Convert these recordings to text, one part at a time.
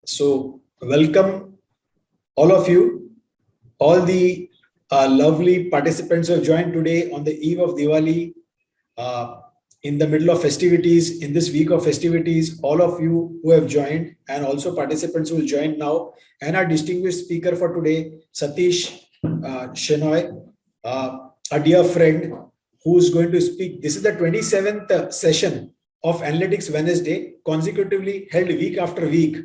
So welcome all of you, all the lovely participants who have joined today on the eve of Diwali, in the middle of festivities, in this week of festivities, all of you who have joined and also participants who will join now, and our distinguished speaker for today, Satish Shenoy, a dear friend who is going to speak. This is the 27th session of Analytics Wednesday, consecutively held week after week.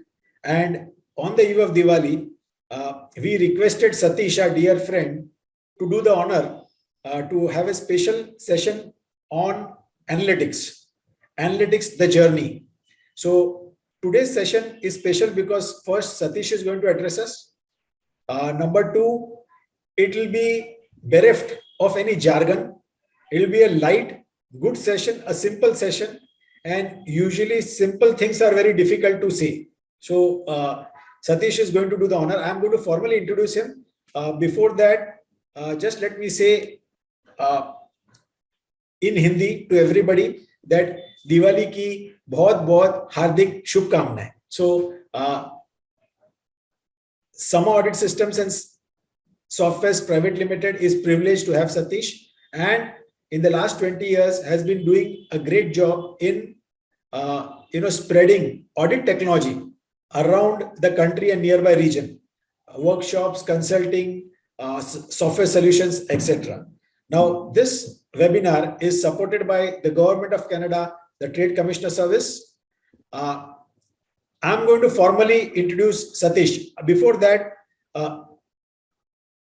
And on the eve of Diwali, we requested Satish, our dear friend, to do the honor to have a special session on analytics, the journey. So today's session is special because first Satish is going to address us. Number two, it will be bereft of any jargon. It will be a light, good session, a simple session, and usually simple things are very difficult to say. So Satish is going to do the honor. I am going to formally introduce him. Before that, just let me say in Hindi to everybody that Diwali ki बहुत बहुत हार्दिक शुभकामनाएं. So Sama Audit Systems and Softwares Private Limited is privileged to have Satish, and in the last 20 years has been doing a great job in spreading audit technology around the country and nearby region, workshops, consulting, software solutions, etc. Now, this webinar is supported by the Government of Canada, the Trade Commissioner Service. I'm going to formally introduce Satish. Before that,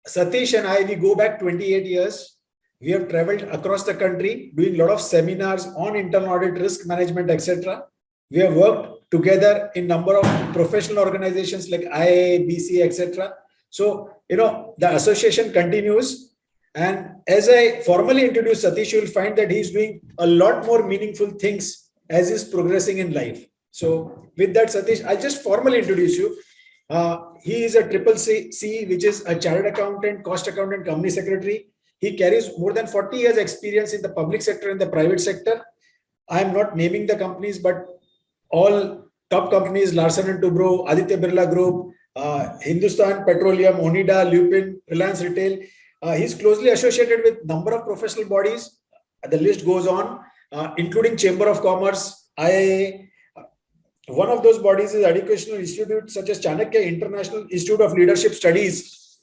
Satish and I, we go back 28 years. We have traveled across the country doing a lot of seminars on internal audit, risk management, etc. We have worked together in number of professional organizations like IAA, BC, etc. So, the association continues. And as I formally introduce Satish, you will find that he's doing a lot more meaningful things as he's progressing in life. So with that, Satish, I'll just formally introduce you. He is a triple C, which is a chartered accountant, cost accountant, company secretary. He carries more than 40 years experience in the public sector and the private sector. I'm not naming the companies, but all top companies, Larsen & Toubro, Aditya Birla Group, Hindustan Petroleum, Onida, Lupin, Reliance Retail. He's closely associated with number of professional bodies. The list goes on, including Chamber of Commerce, IIA. One of those bodies is educational institutes such as Chanakya International Institute of Leadership Studies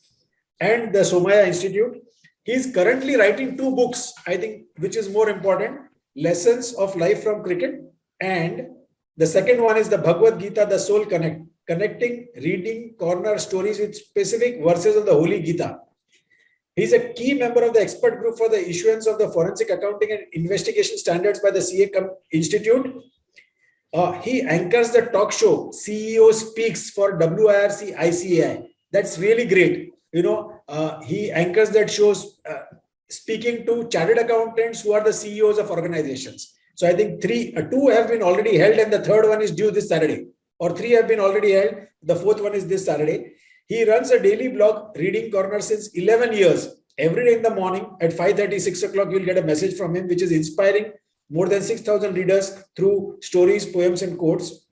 and the Somaya Institute. He is currently writing 2 books, I think, which is more important, Lessons of Life from Cricket, and the second one is the Bhagavad Gita, the Soul Connect, connecting reading corner stories with specific verses of the Holy Gita. He is a key member of the expert group for the issuance of the Forensic Accounting and Investigation Standards by the CA Institute. He anchors the talk show CEO Speaks for WIRC ICAI. That's really great. He anchors that shows speaking to chartered accountants who are the CEOs of organizations. So I think 2 have been already held, and the third one is due this Saturday. Or 3 have been already held. The fourth one is this Saturday. He runs a daily blog, Reading Corner, since 11 years. Every day in the morning at 5:30, 6 o'clock, you'll get a message from him, which is inspiring more than 6,000 readers through stories, poems, and quotes.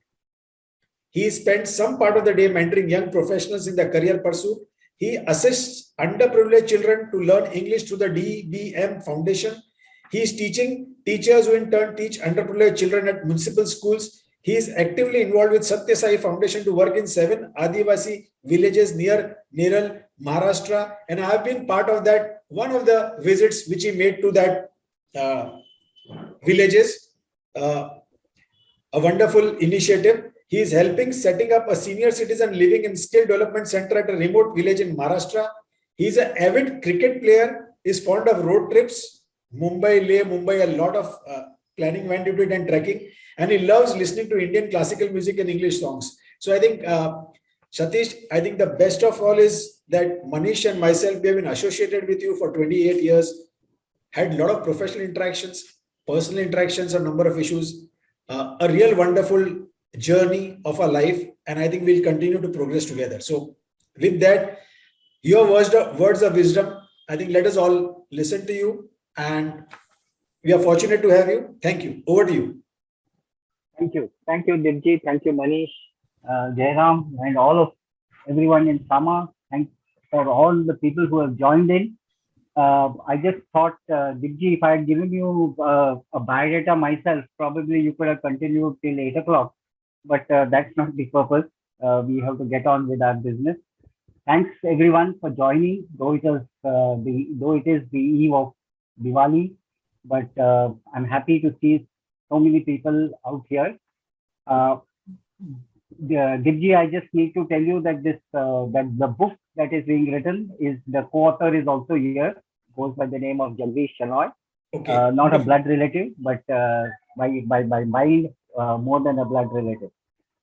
He spends some part of the day mentoring young professionals in their career pursuit. He assists underprivileged children to learn English through the DBM Foundation. He is teaching teachers who in turn teach underprivileged children at municipal schools. He is actively involved with Satya Sai Foundation to work in 7 Adivasi villages near Neral, Maharashtra. And I have been part of that, one of the visits which he made to that villages. A wonderful initiative. He is helping setting up a senior citizen living and skill development center at a remote village in Maharashtra. He is an avid cricket player, is fond of road trips, Mumbai, a lot of planning went into it and trekking. And he loves listening to Indian classical music and English songs. So I think, Satish, I think the best of all is that Manish and myself, we have been associated with you for 28 years, had a lot of professional interactions, personal interactions on a number of issues, a real wonderful journey of our life, and I think we'll continue to progress together. So with that, your words of wisdom, I think let us all listen to you, and we are fortunate to have you. Thank you. Over to you. Thank you. Thank you, Divji. Thank you, Manish. Jairam, and all of everyone in Sama. Thanks for all the people who have joined in. I just thought, Dibji, if I had given you a biodata myself, probably you could have continued till 8 o'clock. But that's not the purpose. We have to get on with our business. Thanks everyone for joining, though it is the eve of Diwali, but I'm happy to see so many people out here. Uh, Dibji, I just need to tell you that that the book that is being written is the co-author is also here, goes by the name of Jagdish Shanoy. Okay, Not a wonderful. blood relative, but by mind, more than a blood relative.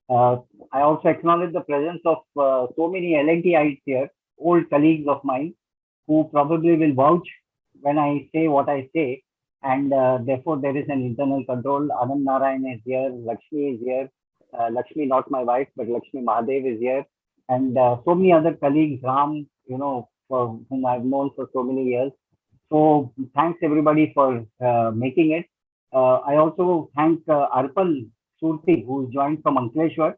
Uh, I also acknowledge the presence of so many LNTites here, old colleagues of mine, who probably will vouch when I say what I say. And therefore, there is an internal control. Anand Narayan is here, Lakshmi is here. Lakshmi, not my wife, but Lakshmi Mahadev is here. And so many other colleagues, Ram, for whom I've known for so many years. So thanks everybody for making it. I also thank Arpal Surti, who joined from Ankleshwar.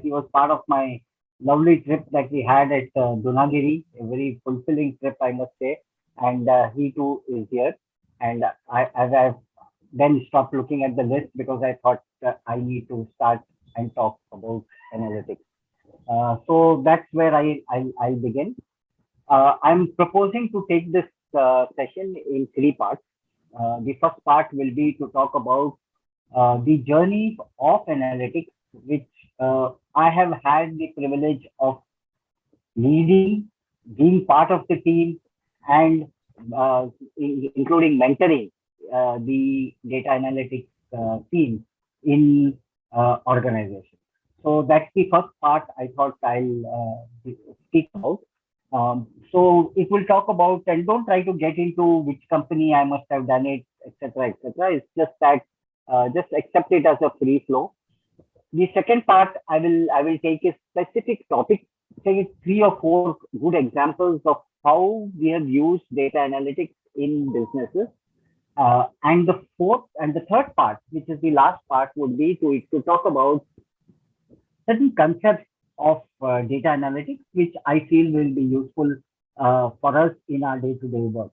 He was part of my lovely trip that we had at Dunagiri, a very fulfilling trip, I must say. And he too is here. And as I've then stopped looking at the list because I thought I need to start and talk about analytics. So that's where I'll begin. I'm proposing to take this session in three parts. The first part will be to talk about the journey of analytics, which I have had the privilege of leading, being part of the team, and including mentoring the data analytics team in organization. So that's the first part I thought I'll speak about. So it will talk about, and don't try to get into which company I must have done it, etc., etc. It's just that just accept it as a free flow. The second part, I will take a specific topic, take three or four good examples of how we have used data analytics in businesses. And the fourth and the third part, which is the last part, would be to talk about certain concepts of data analytics, which I feel will be useful for us in our day-to-day work.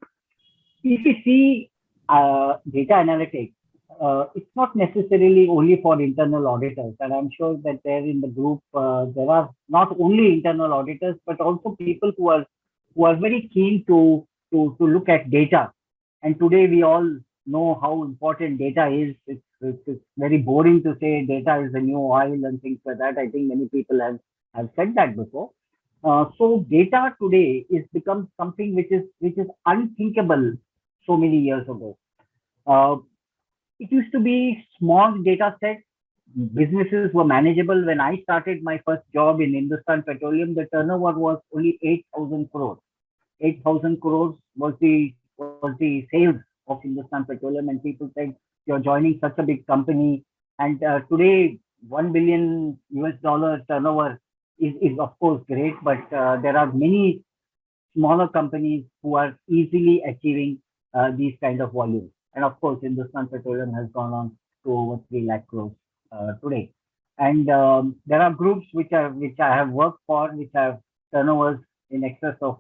If you see data analytics, it's not necessarily only for internal auditors, and I'm sure that there in the group there are not only internal auditors but also people who are very keen to look at data. And today we all know how important data is. It's very boring to say data is the new oil and things like that. I think many people have said that before. So data today is become something which is unthinkable so many years ago. Uh, it used to be small data sets. Businesses were manageable. When I started my first job in Hindustan Petroleum, the turnover was only 8,000 crores. 8,000 crores was the sales of Hindustan Petroleum, and people said, "You're joining such a big company." And today, 1 billion US dollar turnover is of course great, but there are many smaller companies who are easily achieving these kind of volumes. And of course, Hindustan Petroleum has gone on to over 3 lakh crores today. And there are groups which I have worked for, which have turnovers in excess of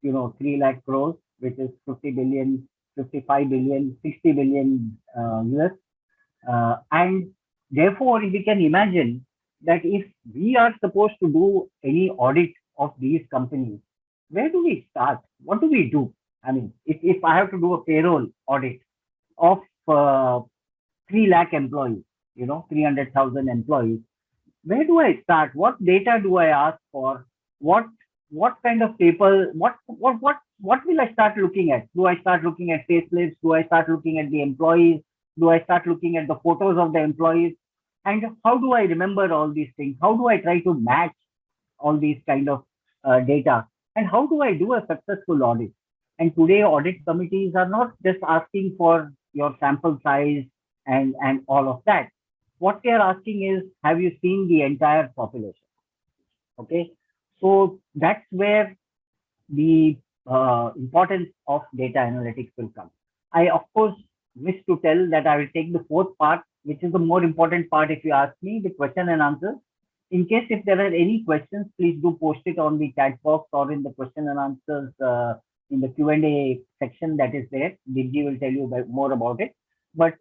3 lakh crores, which is 50 billion, 55 billion, 60 billion US. And therefore, we can imagine that if we are supposed to do any audit of these companies, where do we start? What do we do? I mean, if I have to do a payroll audit of 3 lakh employees, 300,000 employees, where do I start? What data do I ask for? What what kind of paper? What will I start looking at? Do I start looking at payslips? Do I start looking at the employees? Do I start looking at the photos of the employees? And how do I remember all these things? How do I try to match all these kind of data? And how do I do a successful audit? And today, audit committees are not just asking for your sample size and all of that. What they are asking is, have you seen the entire population? Okay, so that's where the importance of data analytics will come. I, of course, wish to tell that I will take the fourth part, which is the more important part if you ask me, the question and answer. In case if there are any questions, please do post it on the chat box or in the question and answers in the Q&A section that is there. Digi will tell you more about it. But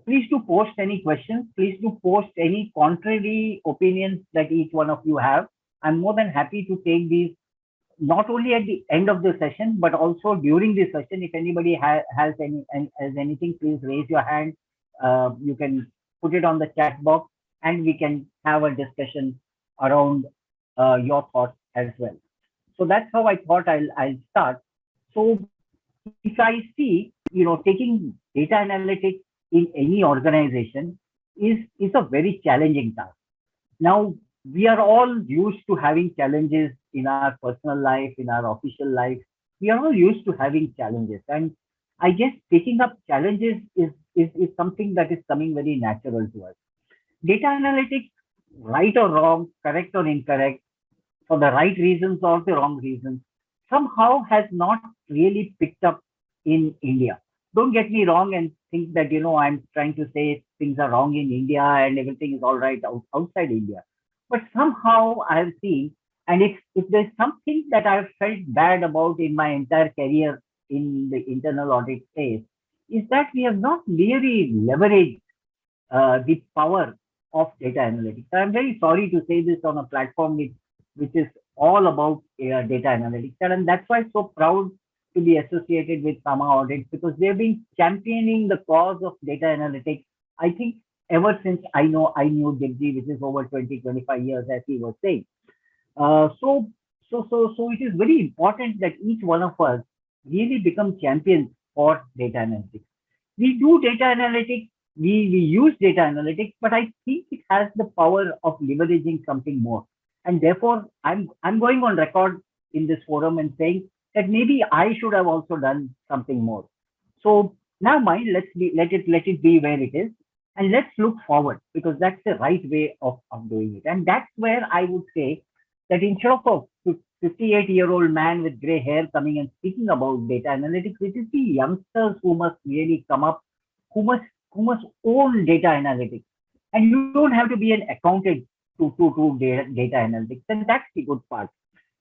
please do post any questions. Please do post any contrary opinions that each one of you have. I'm more than happy to take these not only at the end of the session, but also during the session. If anybody has anything, please raise your hand. You can put it on the chat box and we can have a discussion around your thoughts as well. So that's how I thought I'll start. So if I see, taking data analytics in any organization is a very challenging task. Now, we are all used to having challenges in our personal life, in our official life. We are all used to having challenges. And I guess taking up challenges is something that is coming very natural to us. Data analytics, right or wrong, correct or incorrect, for the right reasons or the wrong reasons, somehow has not really picked up in India. Don't get me wrong and think that, I'm trying to say things are wrong in India and everything is all right outside India. But somehow I have seen, and if there's something that I've felt bad about in my entire career in the internal audit space, is that we have not really leveraged the power of data analytics. I'm very sorry to say this on a platform which is all about data analytics. And that's why I'm so proud to be associated with Sama Audit, because they've been championing the cause of data analytics, I think, ever since I knew Dibji, which is over 20-25 years, as he was saying. So it is very important that each one of us really become champions for data analytics. We do data analytics, we use data analytics, but I think it has the power of leveraging something more. And therefore, I'm going on record in this forum and saying that maybe I should have also done something more. So now mind, let it be where it is. And let's look forward, because that's the right way of doing it. And that's where I would say that instead of a 58-year-old man with gray hair coming and speaking about data analytics, it is the youngsters who must really come up, who must own data analytics. And you don't have to be an accountant to data analytics. And that's the good part.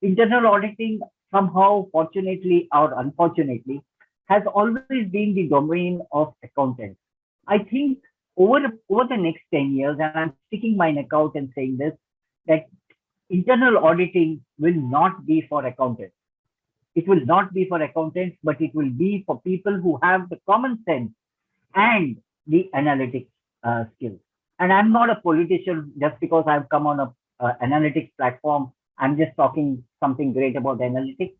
Internal auditing, somehow, fortunately or unfortunately, has always been the domain of accountants. I think over the next 10 years, and I'm sticking my neck out and saying this, that internal auditing will not be for accountants. It will not be for accountants, but it will be for people who have the common sense and the analytics skills. And I'm not a politician just because I've come on a analytics platform. I'm just talking something great about analytics.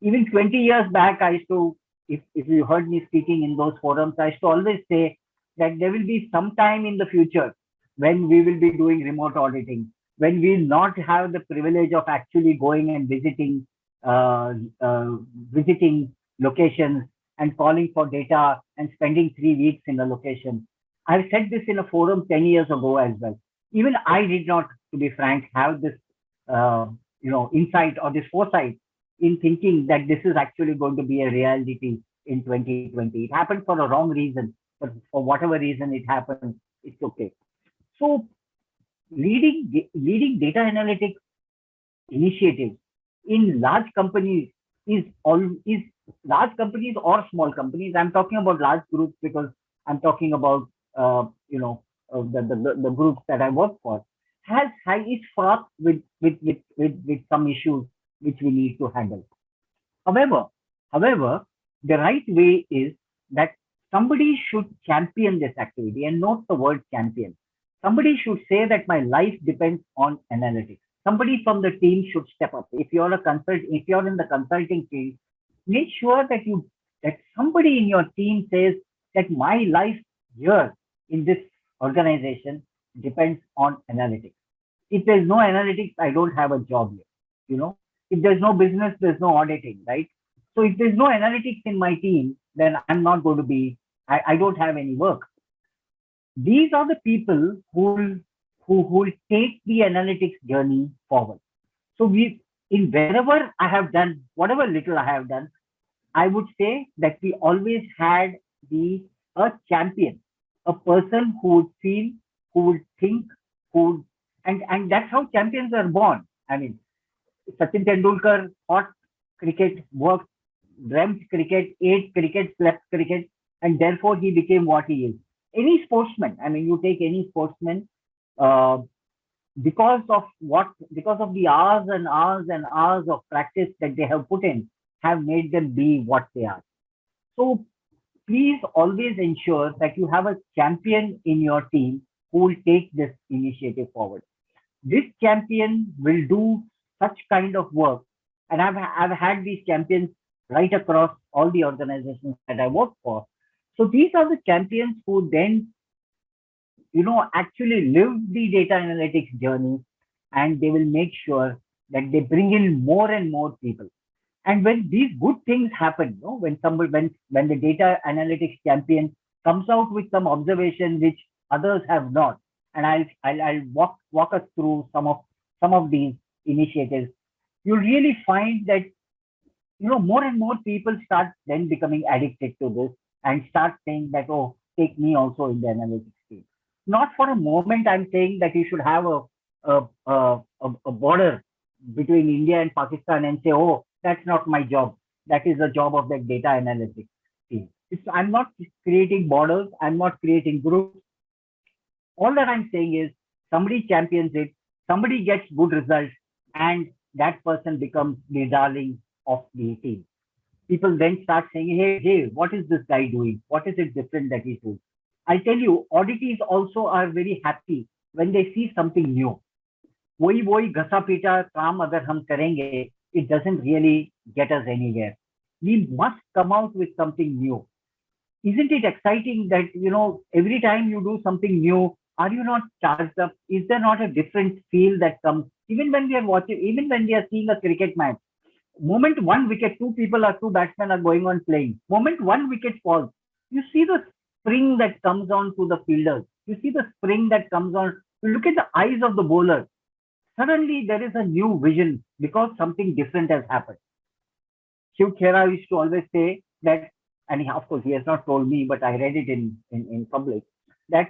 Even 20 years back, I used to, if you heard me speaking in those forums, I used to always say that there will be some time in the future when we will be doing remote auditing, when we will not have the privilege of actually going and visiting locations and calling for data and spending 3 weeks in a location. I've said this in a forum 10 years ago as well. Even I did not, to be frank, have this insight or this foresight in thinking that this is actually going to be a reality in 2020. It happened for a wrong reason, but for whatever reason it happened, it's okay. So leading data analytics initiatives in large companies is large companies or small companies. I'm talking about large groups because I'm talking about the groups that I work for, is fraught with some issues which we need to handle. However, the right way is that somebody should champion this activity, and note the word champion. Somebody should say that my life depends on analytics. Somebody from the team should step up. If you're in the consulting field, make sure that somebody in your team says that my life here in this organization depends on analytics. If there's no analytics, I don't have a job here. If there's no business, there's no auditing, right? So if there's no analytics in my team, then I'm not going to be, I don't have any work. These are the people who will take the analytics journey forward. So wherever I have done, whatever little I have done, I would say that we always had a champion, a person who would feel, who would think, And that's how champions are born. I mean, Sachin Tendulkar thought cricket, worked, dreamt cricket, ate cricket, slept cricket, and therefore he became what he is. Any sportsman, I mean, you take any sportsman, uh, because of the hours and hours and hours of practice that they have put in, have made them be what they are. So please always ensure that you have a champion in your team who will take this initiative forward. This champion will do such kind of work, and I've had these champions right across all the organizations that I work for. So these are the champions who then, actually live the data analytics journey, and they will make sure that they bring in more and more people. And when these good things happen, when somebody, when the data analytics champion comes out with some observation which others have not, and I'll walk us through some of these initiatives, you'll really find that more and more people start then becoming addicted to this and start saying that, oh, take me also in the analytics team. Not for a moment I'm saying that you should have a border between India and Pakistan and say, oh, that's not my job. That is the job of the data analytics team. I'm not creating borders. I'm not creating groups. All that I'm saying is somebody champions it, somebody gets good results, and that person becomes the darling of the team. People then start saying, hey, what is this guy doing? What is it different that he's doing? I tell you, auditees also are very happy when they see something new. वही घसा पीटा काम अगर हम करेंगे, it doesn't really get us anywhere. We must come out with something new. Isn't it exciting that, every time you do something new, are you not charged up? Is there not a different feel that comes? Even when we are watching, even when we are seeing a cricket match, moment one wicket, two batsmen are going on playing. Moment one wicket falls, you see the spring that comes on to the fielders. You see the spring that comes on. You look at the eyes of the bowler. Suddenly there is a new vision because something different has happened. Shiv Khera used to always say that, and of course he has not told me, but I read it in public, that,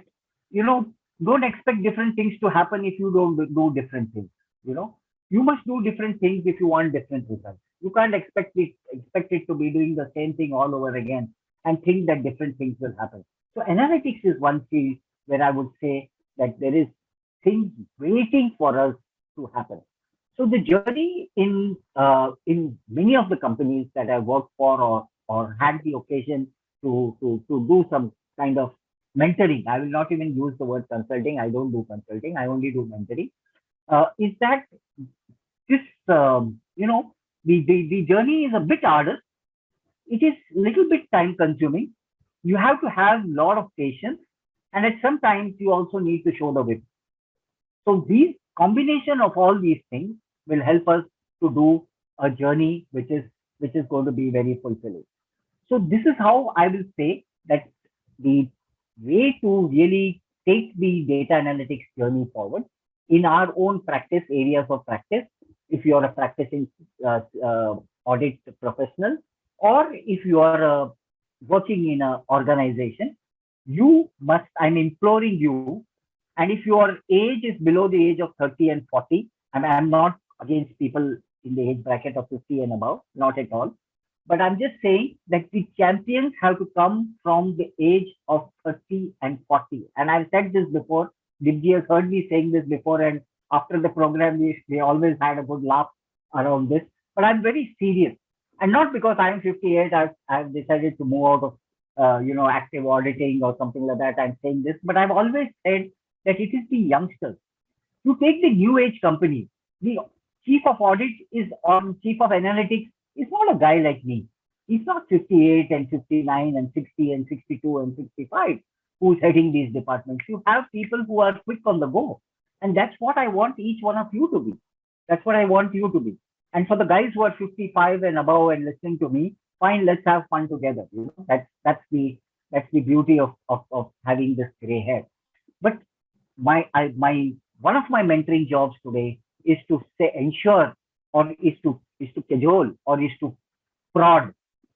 don't expect different things to happen if you don't do different things. You must do different things if you want different results. You can't expect it to be doing the same thing all over again and think that different things will happen. So analytics is one field where I would say that there is things waiting for us to happen. So the journey in many of the companies that I worked for or had the occasion to do some kind of mentoring. I will not even use the word consulting. I don't do consulting. I only do mentoring. Is that this the journey is a bit harder. It is little bit time consuming. You have to have a lot of patience, and at some times you also need to show the whip. So these combination of all these things will help us to do a journey which is going to be very fulfilling. So this is how I will say that the way to really take the data analytics journey forward in our own practice areas of practice. If you are a practicing audit professional, or if you are working in an organization, you must, I'm imploring you, and if your age is below the age of 30 and 40, I'm not against people in the age bracket of 50 and above, not at all. But I'm just saying that the champions have to come from the age of 30 and 40. And I've said this before. Dibji has heard me saying this before, and after the program, we always had a good laugh around this. But I'm very serious. And not because I'm 58, I've decided to move out of active auditing or something like that. I'm saying this, but I've always said that it is the youngsters. You take the new age company, the chief of audit or chief of analytics is not a guy like me. He's not 58 and 59 and 60 and 62 and 65 who's heading these departments. You have people who are quick on the go. And that's what I want each one of you to be. That's what I want you to be. And for the guys who are 55 and above and listening to me, fine, let's have fun together. That's the beauty of having this gray hair. But one of my mentoring jobs today is to ensure, or is to cajole, or is to prod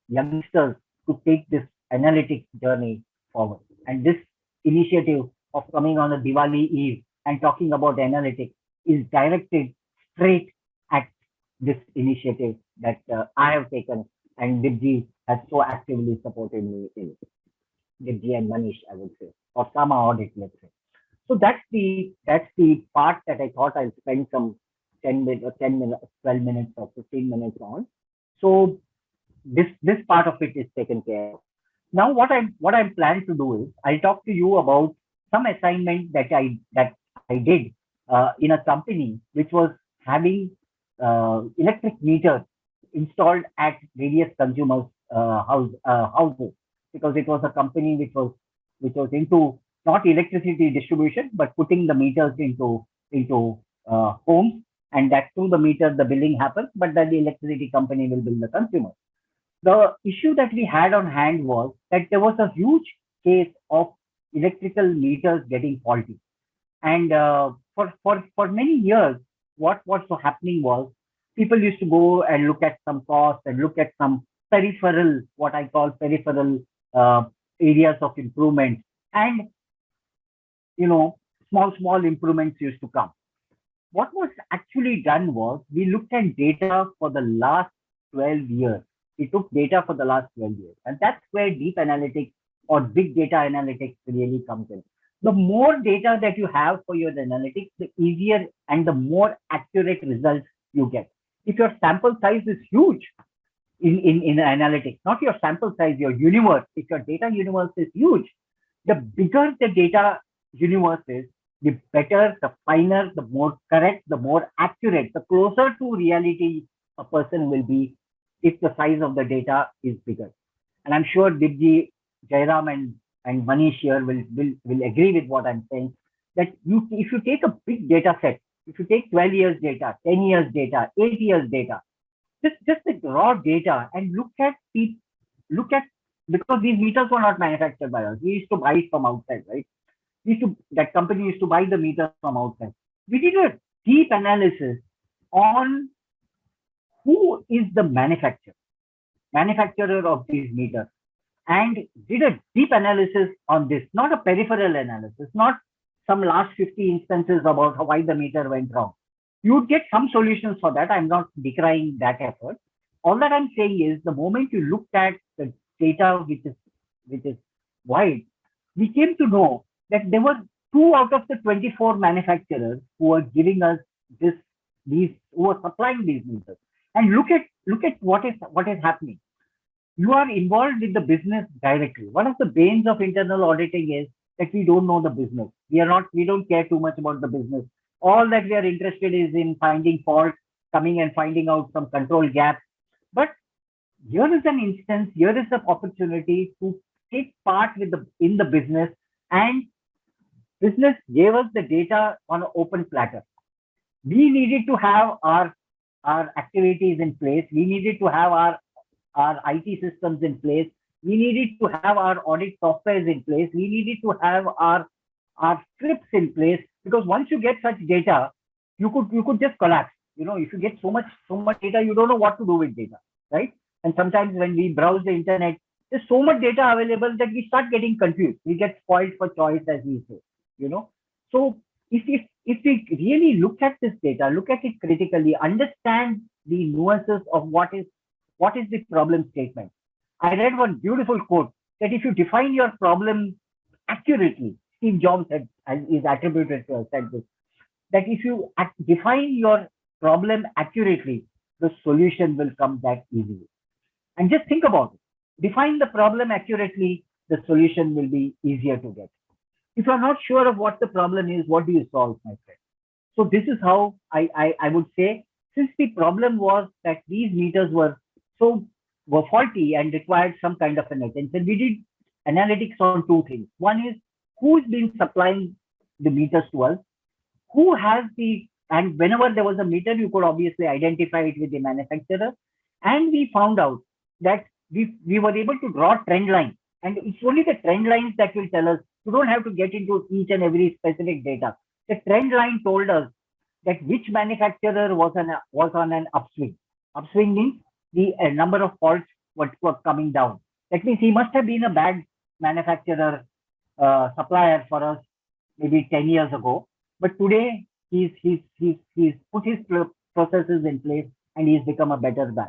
youngsters to take this analytics journey forward. And this initiative of coming on a Diwali Eve and talking about analytics is directed straight at this initiative that I have taken, and Dibji has so actively supported me in. Dibji and Manish, I would say, or Sama Audit, let's say. So that's the part that I thought I'll spend some 10 minutes or 10 minutes, 12 minutes or 15 minutes on. So this part of it is taken care of. Now what I'm planning to do is I'll talk to you about some assignment that I did in a company which was having electric meters installed at various consumers houses, because it was a company which was into not electricity distribution but putting the meters into homes, and that through the meter the billing happens, but then the electricity company will bill the consumer. The issue that we had on hand was that there was a huge case of electrical meters getting faulty. And for many years, what was happening was people used to go and look at some costs and look at some peripheral, what I call peripheral uh, areas of improvement. And, small improvements used to come. What was actually done was we looked at data for the last 12 years. We took data for the last 12 years. And that's where deep analytics or big data analytics really comes in. The more data that you have for your analytics, the easier and the more accurate results you get. If your sample size is huge in analytics, not your sample size, your universe, if your data universe is huge, the bigger the data universe is, the better, the finer, the more correct, the more accurate, the closer to reality a person will be if the size of the data is bigger. And I'm sure Dibji, Jairam, and Manish here will agree with what I'm saying. That if you take a big data set, if you take 12 years data, 10 years data, 8 years data, just the raw data, and look at because these meters were not manufactured by us. We used to buy it from outside, right? That company used to buy the meters from outside. We did a deep analysis on who is the manufacturer of these meters, and did a deep analysis on this, not a peripheral analysis, not some last 50 instances about why the meter went wrong. You would get some solutions for that. I'm not decrying that effort. All that I'm saying is the moment you looked at the data which is wide, we came to know that there were 2 out of the 24 manufacturers who were giving us these who were supplying these meters. And look at what is happening. You are involved with the business directly. One of the banes of internal auditing is that we don't know the business. We don't care too much about the business. All that we are interested is in finding faults, coming and finding out some control gaps. But here is an instance, here is an opportunity to take part in the business, and business gave us the data on an open platter. We needed to have our activities in place. We needed to have our IT systems in place. We needed to have our audit softwares in place. We needed to have our scripts in place, because once you get such data, you could just collapse. If you get so much data, you don't know what to do with data, right? And sometimes when we browse the internet, there's so much data available that we start getting confused. We get spoiled for choice, as we say. So if we really look at this data, look at it critically, understand the nuances of what is the problem statement. I read one beautiful quote that if you define your problem accurately, Steve Jobs is attributed to us, said this, that if you define your problem accurately, the solution will come that easily. And just think about it. Define the problem accurately, the solution will be easier to get. If you're not sure of what the problem is, what do you solve, my friend? So this is how I would say, since the problem was that these meters were faulty and required some kind of an attention, we did analytics on 2 things. One is who's been supplying the meters to us, and whenever there was a meter, you could obviously identify it with the manufacturer. And we found out that we were able to draw trend lines. And it's only the trend lines that will tell us. You don't have to get into each and every specific data. The trend line told us that which manufacturer was on an upswing. Upswing means the number of faults were coming down. That means he must have been a bad manufacturer supplier for us maybe 10 years ago. But today he's put his processes in place and he's become a better guy.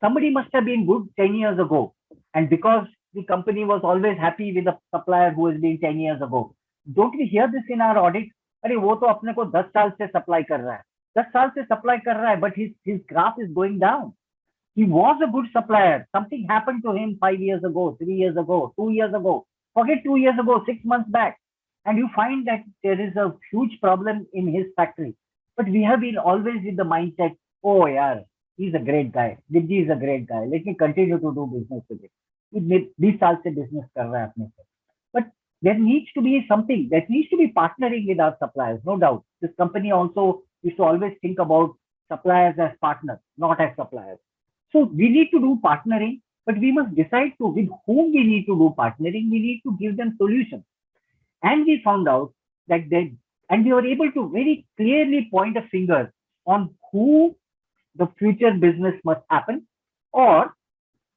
Somebody must have been good 10 years ago. And because the company was always happy with the supplier who has been 10 years ago. Don't we hear this in our audit? अरे वो तो अपने को 10 साल से supply कर रहा है, 10 साल से सप्लाई कर रहा है, but his graph is going down. He was a good supplier. Something happened to him 5 years ago, 3 years ago, 2 years ago. Forget 2 years ago, 6 months back. And you find that there is a huge problem in his factory. But we have been always with the mindset, oh yeah, he's a great guy. Dibji is a great guy. Let me continue to do business with him. 20 साल से business कर रहा है अपने से. But there needs to be something. There needs to be partnering with our suppliers, no doubt. This company also used to always think about suppliers as partners, not as suppliers. So we need to do partnering, but we must decide to with whom we need to do partnering. We need to give them solutions. And we found out that and we were able to very clearly point a finger on who the future business must happen, or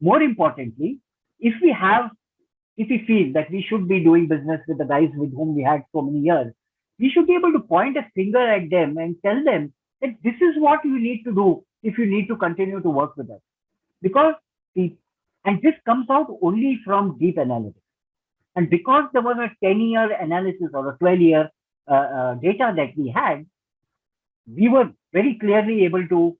more importantly, if we feel that we should be doing business with the guys with whom we had so many years, we should be able to point a finger at them and tell them that this is what you need to do if you need to continue to work with us. Because and this comes out only from deep analysis. And because there was a 10-year analysis or a 12-year data that we had, we were very clearly able to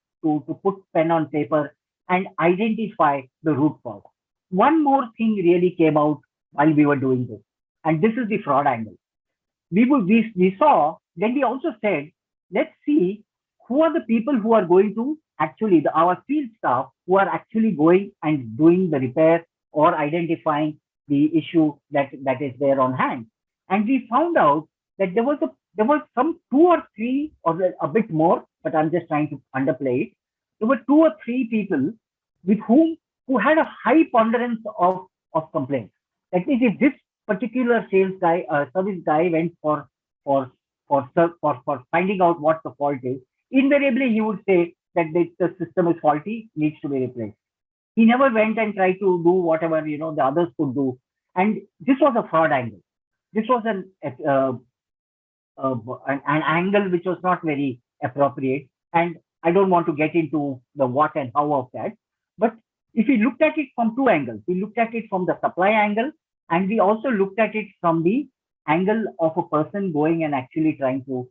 put pen on paper and identify the root cause. One more thing really came out while we were doing this, and this is the fraud angle. We saw, then we also said, let's see who are the people who are going to actually, our field staff who are actually going and doing the repair or identifying the issue that is there on hand. And we found out that there was some 2 or 3 or a bit more, but I'm just trying to underplay it. There were 2 or 3 people with who had a high ponderance of complaints. That means if this particular sales guy, service guy went for finding out what the fault is, invariably he would say that the system is faulty, needs to be replaced. He never went and tried to do whatever the others could do. And this was a fraud angle. This was an angle which was not very appropriate. And I don't want to get into the what and how of that. But if we looked at it from 2 angles, we looked at it from the supply angle, and we also looked at it from the angle of a person going and actually trying to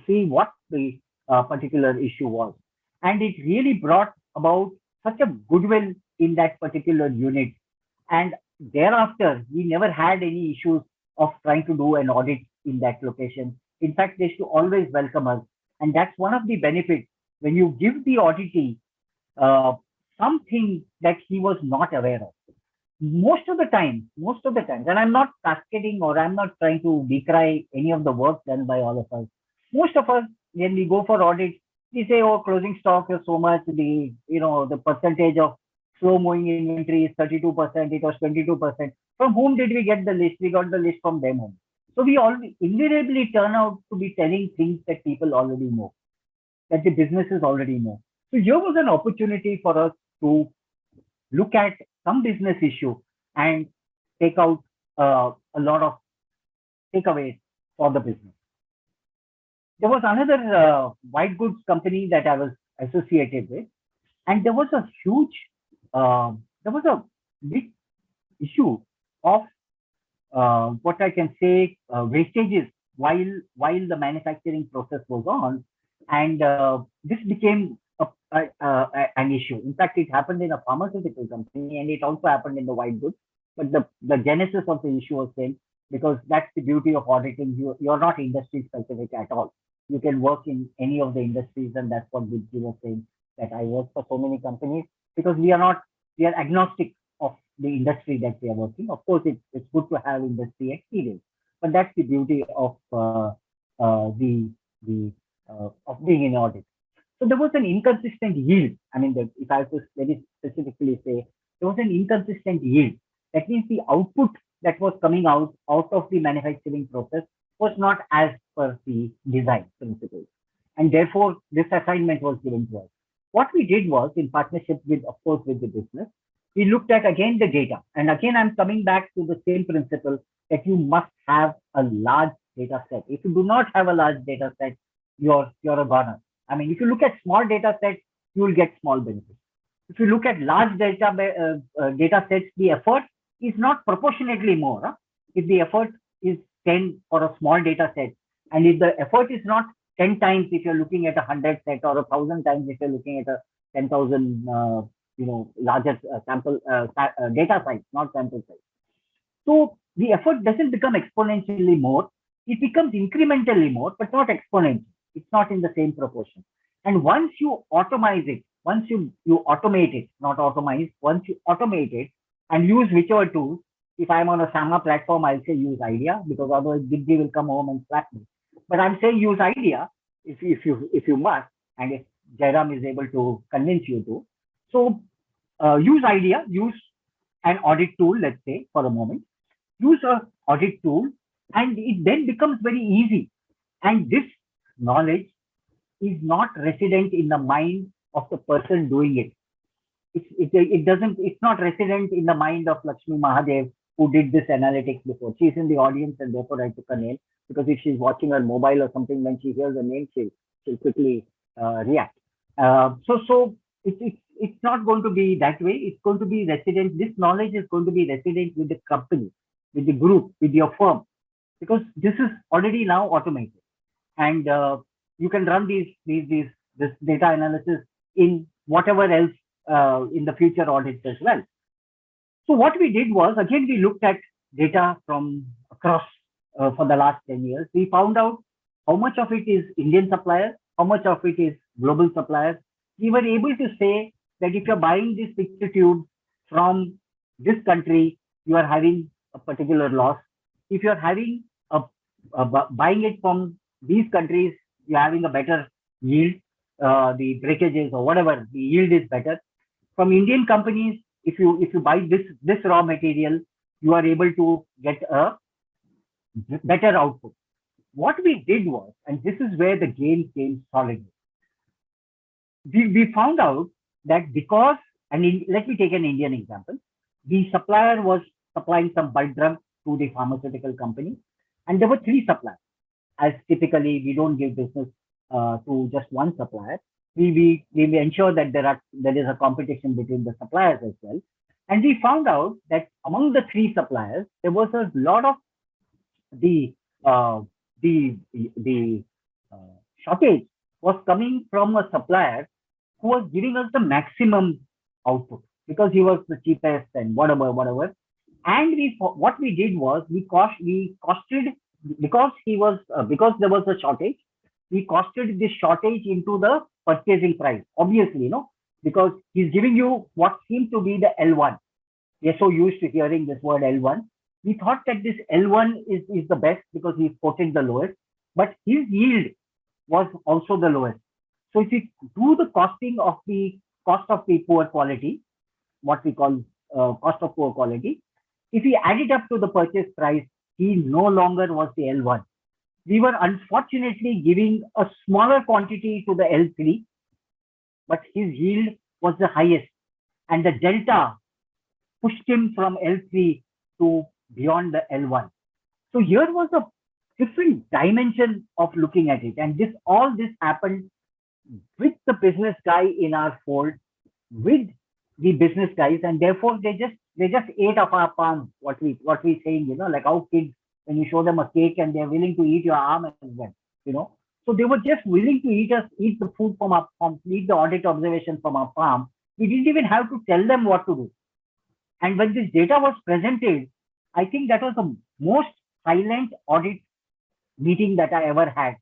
see what the particular issue was. And it really brought about such a goodwill in that particular unit. And thereafter, we never had any issues of trying to do an audit in that location. In fact, they should always welcome us. And that's one of the benefits when you give the auditee something that he was not aware of. Most of the time, and I'm not cascading or I'm not trying to decry any of the work done by all of us. Most of us, when we go for audit, we say, oh, closing stock is so much, the percentage of slow moving inventory is 32%, it was 22%. From whom did we get the list? We got the list from them home. So we always invariably turn out to be telling things that people already know, that the businesses already know. So here was an opportunity for us to look at some business issue and take out a lot of takeaways for the business. There was another white goods company that I was associated with, and there was a big issue of what I can say wastages while the manufacturing process was on, and this became an issue. In fact, it happened in a pharmaceutical company, and it also happened in the white goods. But the genesis of the issue was same, because that's the beauty of auditing. You're not industry specific at all. You can work in any of the industries, and that's what Dibji was saying, that I work for so many companies because we are agnostic of the industry that we are working. Of course, it's good to have industry experience, but that's the beauty of of being in audit. So there was an inconsistent yield. I mean, if I have to very specifically say, there was an inconsistent yield. That means the output that was coming out of the manufacturing process was not as per the design principles. And therefore, this assignment was given to us. What we did was, in partnership with, of course, with the business, we looked at again the data. And again, I'm coming back to the same principle that you must have a large data set. If you do not have a large data set, you're a goner. I mean, if you look at small data sets, you will get small benefits. If you look at large data sets, the effort is not proportionately more. Huh? If the effort is 10 for a small data set, and if the effort is not 10 times if you're looking at 100 set, or 1,000 times if you're looking at a 10,000 larger sample data size, not sample size. So the effort doesn't become exponentially more. It becomes incrementally more, but not exponential. It's not in the same proportion. And once you automate it, once you automate it, not automize, once you automate it and use whichever tools, if I'm on a SAMA platform, I'll say use IDEA, because otherwise Giddy will come home and slap me. But I'm saying use IDEA if you must, and if Jairam is able to convince you to. So use IDEA, use an audit tool, let's say for a moment, use an audit tool, and it then becomes very easy. And this knowledge is not resident in the mind of the person doing it. It's not resident in the mind of Lakshmi Mahadev, who did this analytics before. She's in the audience, and therefore I took her name, because if she's watching her mobile or something, when she hears the name, she'll quickly react. So it's not going to be that way. It's going to be resident. This knowledge is going to be resident with the company, with the group, with your firm, because this is already now automated, and you can run this data analysis in whatever else in the future audits as well. So what we did was, again, we looked at data from across for the last 10 years. We found out how much of it is Indian suppliers, how much of it is global suppliers. We were able to say that if you're buying this picture tube from this country, you are having a particular loss. If you're having buying it from these countries, you're having a better yield, the breakages or whatever, the yield is better. From Indian companies, if you buy this raw material, you are able to get a better output. What we did was, and this is where the game came solidly, we found out that because, and let me take an Indian example, the supplier was supplying some bulk drug to the pharmaceutical company, and there were 3 suppliers. As typically, we don't give business to just one supplier. We ensure that there is a competition between the suppliers as well. And we found out that among the 3 suppliers, there was a lot of the shortage was coming from a supplier who was giving us the maximum output because he was the cheapest and whatever. And what we did was we costed, because because there was a shortage, we costed this shortage into the purchasing price. Obviously, because he's giving you what seemed to be the L1. We're so used to hearing this word L1. We thought that this L1 is the best because he's quoted the lowest, but his yield was also the lowest. So if you do the costing of the cost of the poor quality, what we call cost of poor quality, if we add it up to the purchase price, he no longer was the L1. We were unfortunately giving a smaller quantity to the L3, but his yield was the highest. And the delta pushed him from L3 to beyond the L1. So here was a different dimension of looking at it. And all this happened with the business guy in our fold, with the business guys, and therefore they just ate off our palm, what we saying, like how kids, when you show them a cake and they're willing to eat your arm as well, So they were just willing to eat the food from our palm, eat the audit observation from our palm. We didn't even have to tell them what to do. And when this data was presented, I think that was the most silent audit meeting that I ever had.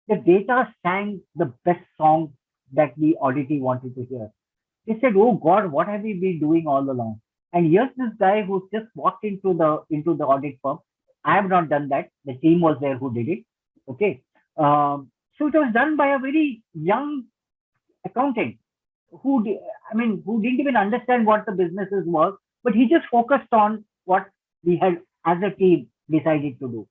The data sang the best song that the auditee wanted to hear. They said, "Oh God, what have we been doing all along?" And here's this guy who just walked into the audit firm. I have not done that. The team was there who did it. Okay. So it was done by a very young accountant who didn't even understand what the businesses were, but he just focused on what we had as a team decided to do.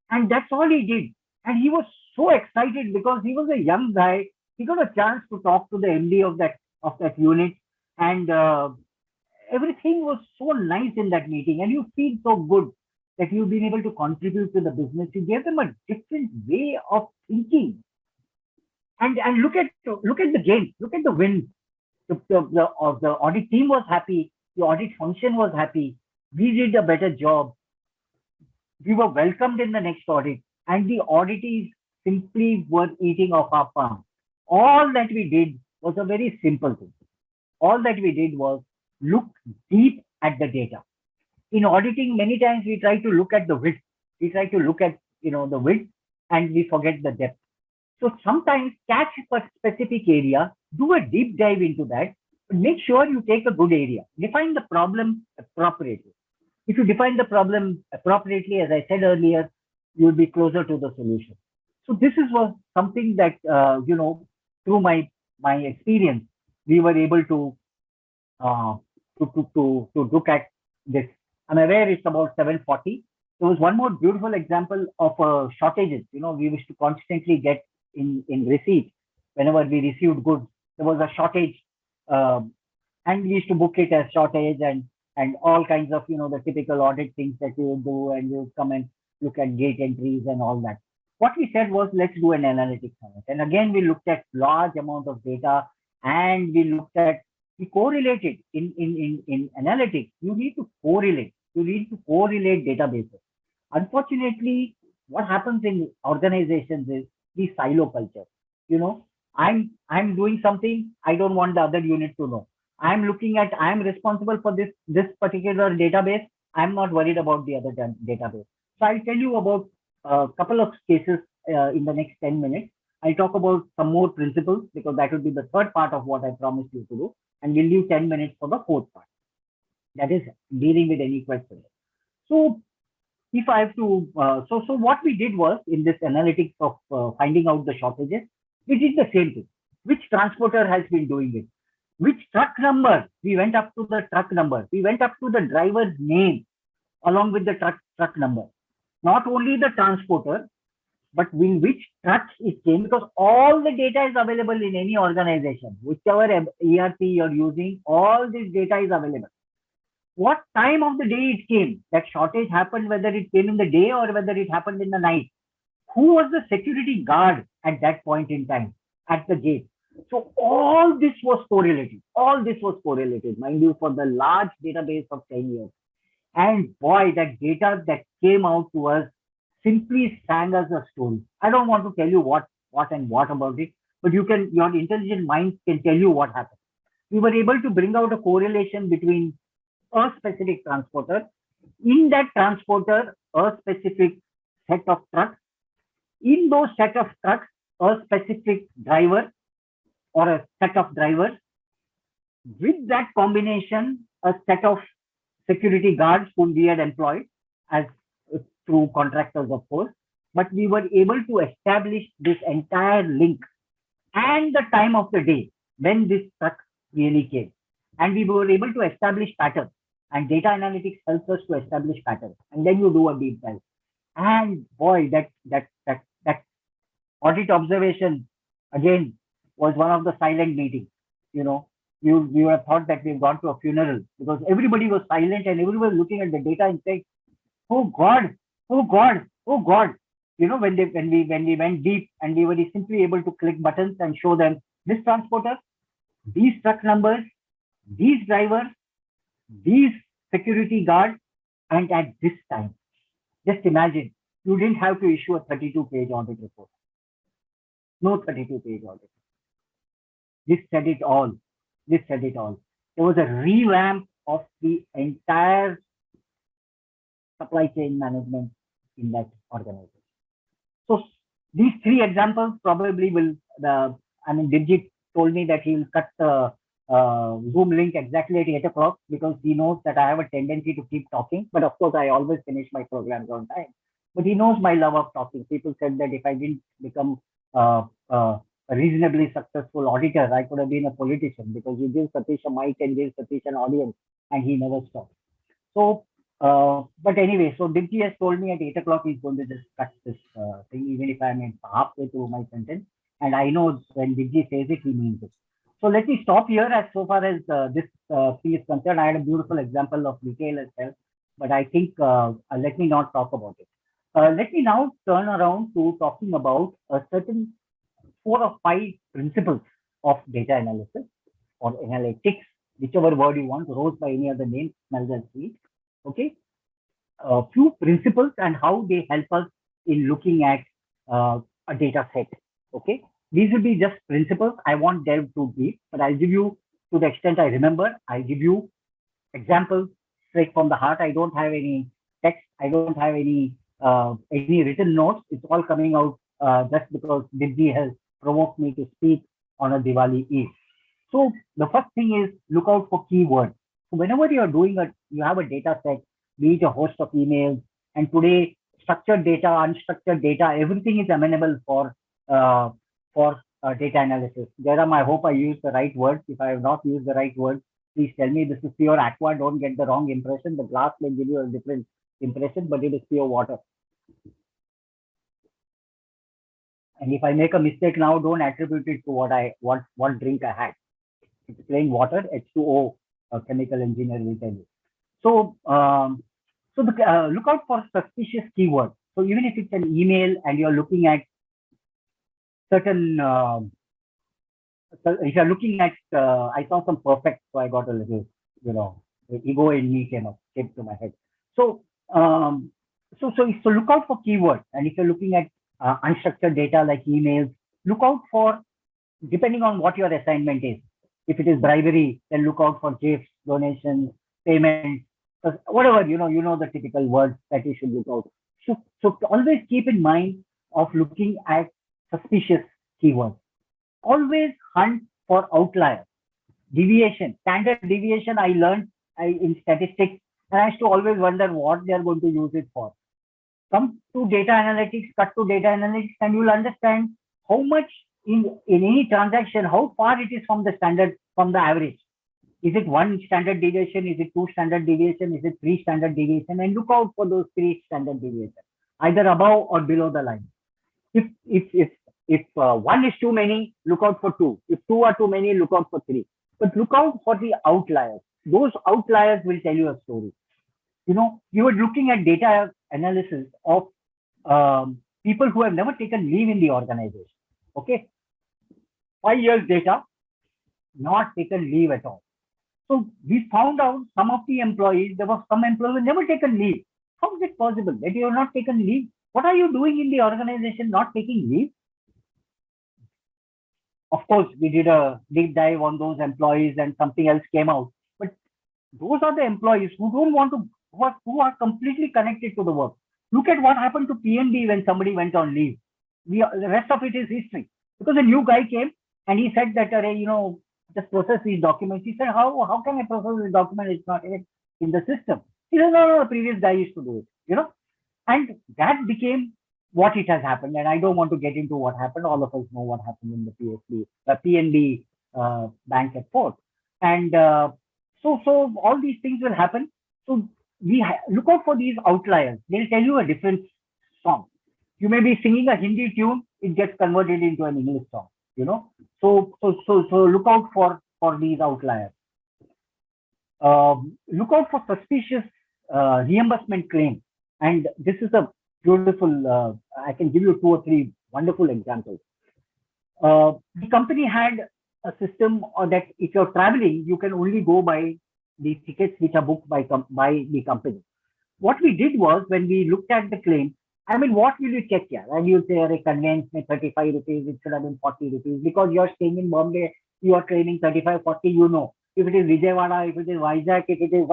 And that's all he did. And he was so excited because he was a young guy. He got a chance to talk to the MD of that unit, and everything was so nice in that meeting. And you feel so good that you've been able to contribute to the business. You gave them a different way of thinking. And look at the gains, look at the wins. The audit team was happy, the audit function was happy, we did a better job, we were welcomed in the next audit, and the auditees simply were eating off our palm. All that we did was a very simple thing. All that we did was look deep at the data. In auditing, many times we try to look at the width. We try to look at the width, and we forget the depth. So sometimes catch a specific area, do a deep dive into that, but make sure you take a good area. Define the problem appropriately. If you define the problem appropriately, as I said earlier, you will be closer to the solution. So this was something that, through my experience, we were able to look at this. I'm aware it's about 7:40. There was one more beautiful example of shortages. We used to constantly get in receipt. Whenever we received goods, there was a shortage, and we used to book it as shortage and all kinds of the typical audit things that we would do, and we would come and look at gate entries and all that. What we said was, let's do an analytics on it. And again, we looked at large amount of data, and we correlated in analytics. You need to correlate. You need to correlate databases. Unfortunately, what happens in organizations is the silo culture. I'm doing something, I don't want the other unit to know. I'm responsible for this particular database. I'm not worried about the other database. So I'll tell you about a couple of cases in the next 10 minutes. I'll talk about some more principles, because that will be the third part of what I promised you to do. And we'll leave 10 minutes for the fourth part. That is dealing with any questions. So if I have to, so what we did was, in this analytics of finding out the shortages, we did the same thing. Which transporter has been doing it? Which truck number? We went up to the truck number. We went up to the driver's name along with the truck number. Not only the transporter, but in which truck it came, because all the data is available in any organization. Whichever ERP you're using, all this data is available. What time of the day it came, that shortage happened, whether it came in the day or whether it happened in the night. Who was the security guard at that point in time at the gate? So all this was correlated. All this was correlated, mind you, for the large database of 10 years. And boy, that data that came out to us simply sang us a story. I don't want to tell you what about it, but your intelligent mind can tell you what happened. We were able to bring out a correlation between a specific transporter, in that transporter, a specific set of trucks, in those set of trucks, a specific driver or a set of drivers, with that combination, a set of security guards whom we had employed as through contractors, of course, but we were able to establish this entire link and the time of the day when this truck really came. And we were able to establish patterns, and data analytics helps us to establish patterns. And then you do a deep dive. And boy, that audit observation again was one of the silent meetings. You have thought that we've gone to a funeral, because everybody was silent and everybody was looking at the data and saying, oh God, oh God, oh God. When we went deep, and we were simply able to click buttons and show them this transporter, these truck numbers, these drivers, these security guards, and at this time. Just imagine, you didn't have to issue a 32-page audit report. No 32-page audit. This said it all. This said it all. There was a revamp of the entire supply chain management in that organization. So these three examples probably will, Dibjit told me that he will cut the Zoom link exactly at 8 o'clock, because he knows that I have a tendency to keep talking. But of course, I always finish my programs on time. But he knows my love of talking. People said that if I didn't become a reasonably successful auditor, I could have been a politician, because you give Satish a mic and give Satish an audience, and he never stops. So, but anyway, so Dibji has told me at 8 o'clock he's going to just cut this thing, even if I'm halfway through my sentence. And I know when Dibji says it, he means it. So let me stop here. As so far as this thing is concerned, I had a beautiful example of retail as well. but I think let me not talk about it. Let me now turn around to talking about a certain 4 or 5 principles of data analysis or analytics, whichever word you want, rose by any other name, smells and sweet. Okay, a few principles and how they help us in looking at a data set. Okay, these will be just principles. I won't delve too deep, but I'll give you, to the extent I remember, I'll give you examples straight from the heart. I don't have any text. I don't have any written notes. It's all coming out just because Dibji has provoked me to speak on a Diwali Eve. So the first thing is look out for keywords. So whenever you are doing you have a data set, be it a host of emails, and today structured data, unstructured data, everything is amenable uh, for data analysis. Jairam, I hope I used the right words. If I have not used the right words, please tell me. This is pure aqua. Don't get the wrong impression. The glass may give you a different impression, but it is pure water. And if I make a mistake now, don't attribute it to what drink I had. It's plain water, H2O, a chemical engineer will tell you. So, look out for suspicious keywords. So even if it's an email and you're looking at certain, if you're looking at, I saw some perfect, so I got a little, the ego in me came to my head. So, so look out for keywords. And if you're looking at unstructured data like emails, look out for, depending on what your assignment is. If it is bribery, then look out for gifts, donations, payments, whatever, you know the typical words that you should look out. So always keep in mind of looking at suspicious keywords. Always hunt for outliers, deviation, standard deviation. I learned in statistics, and I used to always wonder what they are going to use it for. Come to data analytics, cut to data analytics, and you'll understand how much in any transaction, how far it is from the standard, from the average. Is it 1 standard deviation? Is it 2 standard deviation? Is it 3 standard deviation? And look out for those 3 standard deviations, either above or below the line. If 1 is too many, look out for 2. If 2 are too many, look out for 3. But look out for the outliers. Those outliers will tell you a story. You were looking at data analysis of people who have never taken leave in the organization. Okay, 5 years data, not taken leave at all. So we found out some of the employees, there was some employees who never taken leave. How is it possible that you have not taken leave? What are you doing in the organization not taking leave? Of course, we did a deep dive on those employees and something else came out. But those are the employees who don't want to, who are completely connected to the work. Look at what happened to PNB when somebody went on leave. The rest of it is history. Because a new guy came and he said that, just process these documents. He said, how can I process this document? It's not in the system. He said, no, the previous guy used to do it, And that became what it has happened. And I don't want to get into what happened. All of us know what happened in the PNB bank at Fort. And so all these things will happen. So we look out for these outliers. They'll tell you a different song. You may be singing a Hindi tune, it gets converted into an English song, So look out for these outliers. Look out for suspicious reimbursement claims. And this is a beautiful, I can give you 2 or 3 wonderful examples. The company had a system that if you're traveling, you can only go by the tickets which are booked by the company. What we did was, when we looked at the claim, what will you check here? And you'll say, a conveyance may 35 rupees, it should have been 40 rupees. Because you're staying in Bombay, you are claiming 35, 40, If it is Vijayawada, if it is Vizag, if it is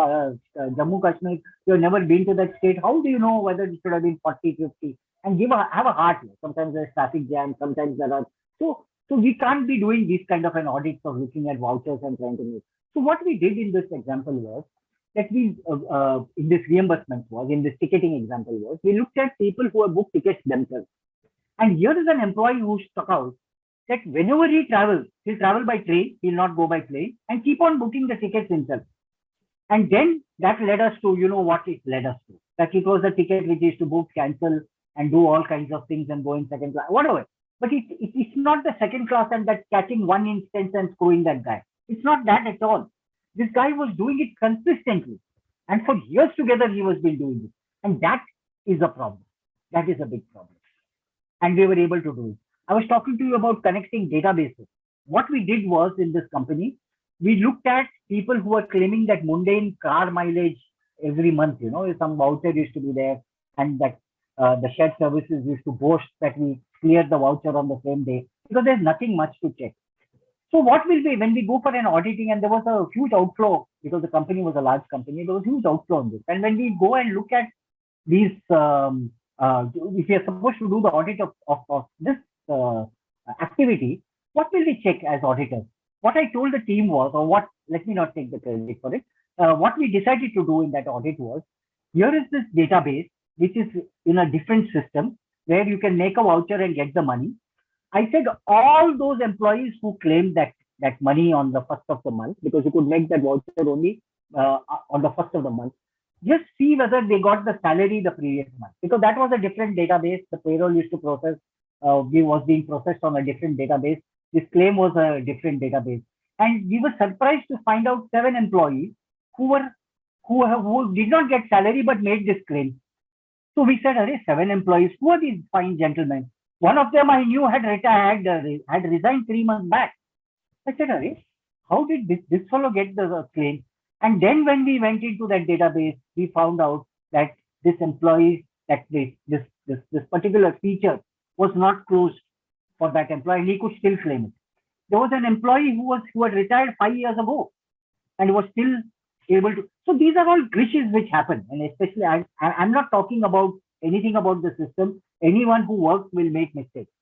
Jammu Kashmir, you've never been to that state, how do you know whether it should have been 40, 50? And have a heart. Sometimes there's traffic jam, sometimes there are. So we can't be doing this kind of an audit of looking at vouchers and trying to make. So what we did in this example was, that we, in this reimbursement was, in this ticketing example was, we looked at people who have booked tickets themselves. And here is an employee who stuck out that whenever he travels, he'll travel by train, he'll not go by plane, and keep on booking the tickets himself. And then that led us to, what it led us to. That it was a ticket which is to book, cancel, and do all kinds of things and go in second class, whatever. But it's not the second class and that catching one instance and screwing that guy. It's not that at all. This guy was doing it consistently. And for years together, he was been doing it. And that is a problem. That is a big problem. And we were able to do it. I was talking to you about connecting databases. What we did was in this company, we looked at people who were claiming that mundane car mileage every month. Some voucher used to be there, and that the shared services used to boast that we cleared the voucher on the same day because there's nothing much to check. So what will be when we go for an auditing, and there was a huge outflow because the company was a large company, there was huge outflow on this. And when we go and look at these, if we are supposed to do the audit of this activity, what will we check as auditors? What I told the team was, or what, let me not take the credit for it. What we decided to do in that audit was, here is this database, which is in a different system where you can make a voucher and get the money. I said all those employees who claimed that money on the first of the month, because you could make that voucher only on the first of the month, just see whether they got the salary the previous month, because that was a different database. The payroll used to process, was being processed on a different database. This claim was a different database, and we were surprised to find out 7 employees who did not get salary but made this claim. So we said, "Arey, 7 employees. Who are these fine gentlemen?" One of them I knew had retired, had resigned 3 months back. I said, "Arey, how did this fellow get the claim?" And then when we went into that database, we found out that this employee, that this particular feature was not closed for that employee, and he could still claim it. There was an employee who had retired 5 years ago and was still able to. So these are all glitches which happen, and especially I'm not talking about anything about the system. Anyone who works will make mistakes.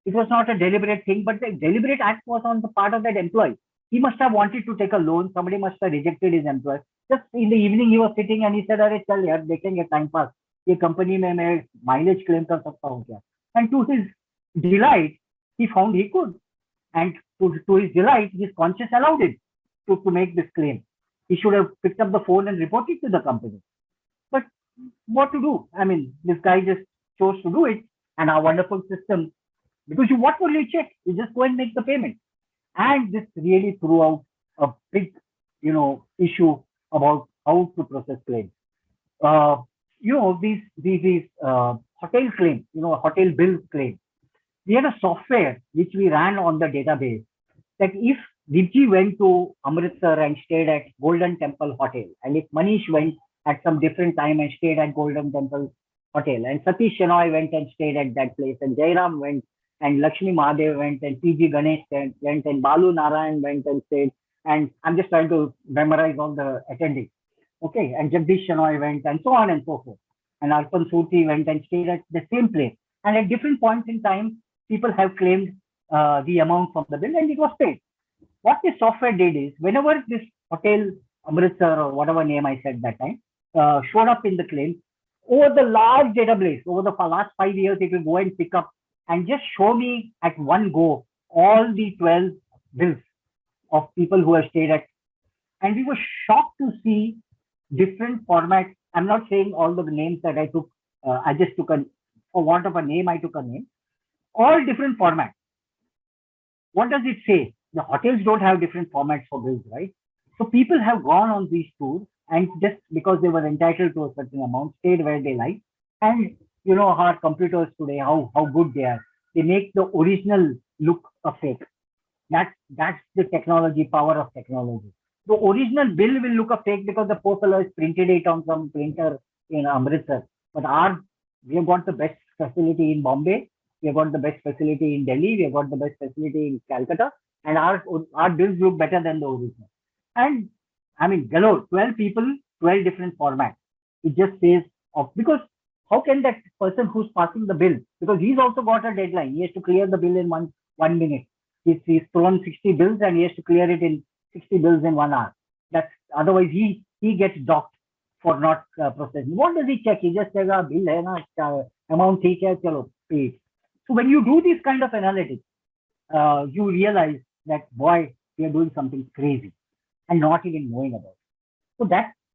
It was not a deliberate thing, but the deliberate act was on the part of that employee. He must have wanted to take a loan. Somebody must have rejected his employer. Just in the evening, he was sitting and he said, "Arey, chal yaar, देखेंगे time pass. ये company में मैं mileage claim कर सकता हूँ क्या?" And to his delight, he found he could. And to his delight, his conscience allowed him to make this claim. He should have picked up the phone and reported to the company. But what to do? I mean, this guy just chose to do it, and our wonderful system, because what will you check? You just go and make the payment. And this really threw out a big, issue about how to process claims. These hotel claims, hotel bill claims. We had a software which we ran on the database that if Divji went to Amritsar and stayed at Golden Temple Hotel, and if Manish went at some different time and stayed at Golden Temple Hotel, and Satish Shenoy went and stayed at that place, and Jairam went, and Lakshmi Mahadev went, and PG Ganesh went, and Balu Narayan went and stayed, and I'm just trying to memorize all the attendees. Okay, and Jagdish Shenoy went, and so on and so forth. And Arpan Surti went and stayed at the same place. And at different points in time, people have claimed the amount from the bill, and it was paid. What this software did is, whenever this hotel, Amritsar or whatever name I said that time, showed up in the claim, over the large database, over the last 5 years, it will go and pick up and just show me at one go all the 12 bills of people who have stayed at. And we were shocked to see different formats. I'm not saying all the names that I took, I just took for want of a name, I took a name. All different formats. What does it say? The hotels don't have different formats for bills, right? So people have gone on these tours, and just because they were entitled to a certain amount, stayed where they like. And our computers today, how good they are. They make the original look a fake. That's the technology, power of technology. The original bill will look a fake because the poor fellow has printed it on some printer in Amritsar. But we have got the best facility in Bombay. We have got the best facility in Delhi. We have got the best facility in Calcutta. And our bills look better than the original. And I mean, 12 people, 12 different formats. It just says because how can that person who's passing the bill, because he's also got a deadline. He has to clear the bill in one minute. He's thrown 60 bills and he has to clear it in 60 bills in 1 hour. Otherwise he gets docked for not processing. What does he check? He just says, bill hai na, amount theek hai, chalo, pay it. So when you do this kind of analytics, you realize that, boy, we are doing something crazy and not even knowing about it. So